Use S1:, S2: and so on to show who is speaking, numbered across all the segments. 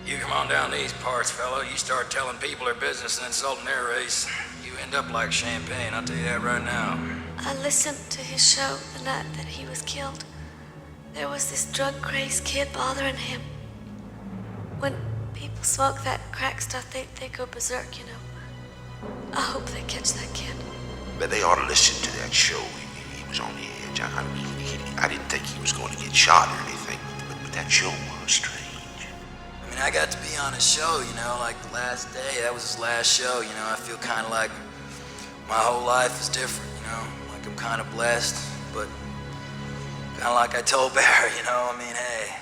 S1: You come on down these parts, fellow. You start telling people their business and insulting their race. You end up like champagne, I'll tell you that right now.
S2: I listened to his show the night that he was killed. There was this drug-crazed kid bothering him. When people smoke that crack stuff, they go berserk, you know. I hope they catch that kid.
S3: But they ought to listen to that show. He was on the edge. I didn't think he was going to get shot or anything, but that show was strange.
S1: I mean, I got to be on his show, you know, like the last day. That was his last show, you know. I feel kind of like my whole life is different, you know. Like I'm kind of blessed, but kind of like I told Barry, you know. I mean, hey,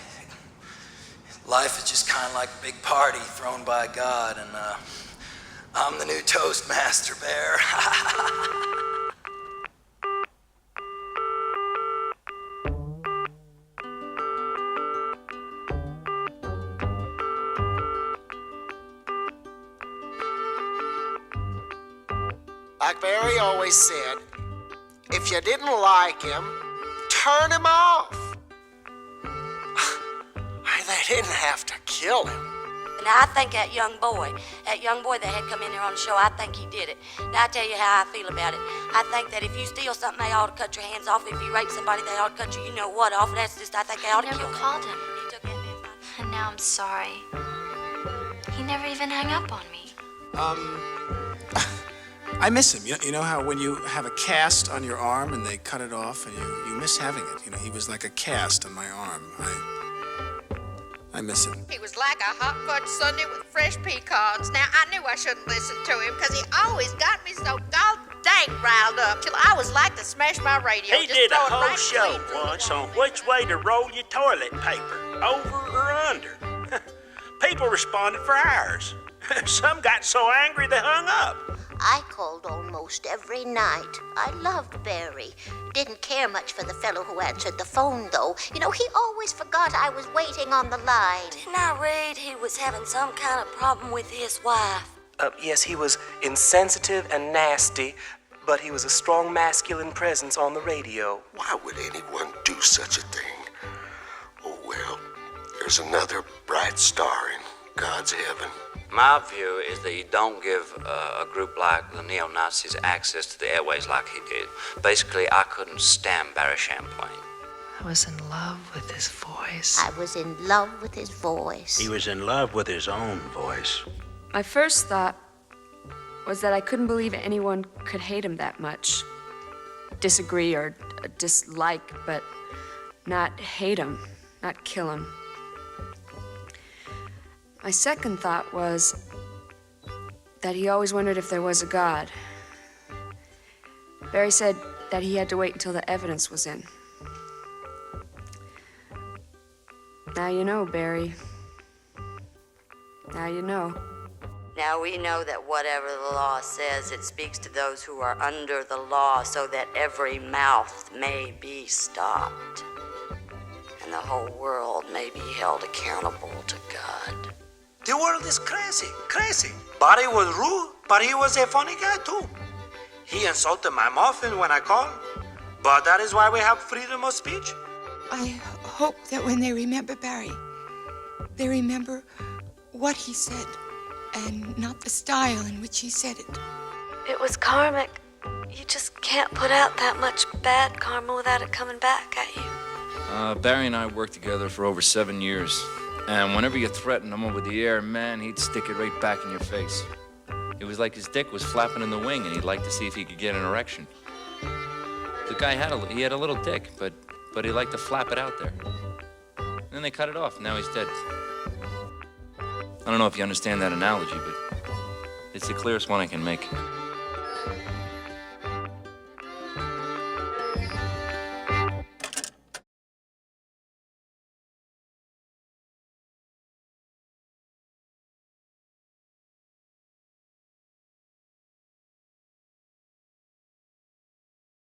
S1: life is just kind of like a big party thrown by God, and I'm the new Toastmaster, Bear.
S4: Like Barry always said, if you didn't like him, turn him off. They didn't have to kill him.
S5: Now, I think that young boy that had come in here on the show, I think he did it. Now, I tell you how I feel about it. I think that if you steal something, they ought to cut your hands off. If you rape somebody, they ought to cut you know what off. That's just, I think they ought to kill him.
S2: I never called him.
S5: He took that man's life.
S2: And now I'm sorry. He never even hung up on me.
S6: I miss him. You know how when you have a cast on your arm and they cut it off and you miss having it. You know, he was like a cast on my arm. I miss him.
S7: He was like a hot fudge sundae with fresh pecans. Now, I knew I shouldn't listen to him because he always got me so dang riled up till I was like to smash my radio.
S8: He did a whole show once on which way to roll your toilet paper, over or under. People responded for hours. Some got so angry they hung up.
S9: I called almost every night. I loved Barry. Didn't care much for the fellow who answered the phone, though. You know, he always forgot I was waiting on the line.
S5: Didn't I read he was having some kind of problem with his wife?
S10: Yes, he was insensitive and nasty, but he was a strong masculine presence on the radio.
S3: Why would anyone do such a thing? Oh, well, there's another bright star in God's heaven.
S11: My view is that you don't give a group like the neo-Nazis access to the airways like he did. Basically, I couldn't stand Barry Champlain.
S12: I was in love with his voice.
S9: I was in love with his voice.
S8: He was in love with his own voice.
S13: My first thought was that I couldn't believe anyone could hate him that much. Disagree or dislike, but not hate him, not kill him. My second thought was that he always wondered if there was a God. Barry said that he had to wait until the evidence was in. Now you know, Barry. Now you know.
S5: Now we know that whatever the law says, it speaks to those who are under the law so that every mouth may be stopped and the whole world may be held accountable to God.
S14: The world is crazy, crazy. Barry was rude, but he was a funny guy too. He insulted my muffin when I called, but that is why we have freedom of speech.
S15: I hope that when they remember Barry, they remember what he said and not the style in which he said it.
S2: It was karmic. You just can't put out that much bad karma without it coming back at you.
S16: Barry and I worked together for over 7 years. And whenever you threatened him over the air, man, he'd stick it right back in your face. It was like his dick was flapping in the wing, and he'd like to see if he could get an erection. The guy had a little dick, but he liked to flap it out there. And then they cut it off, and now he's dead. I don't know if you understand that analogy, but it's the clearest one I can make.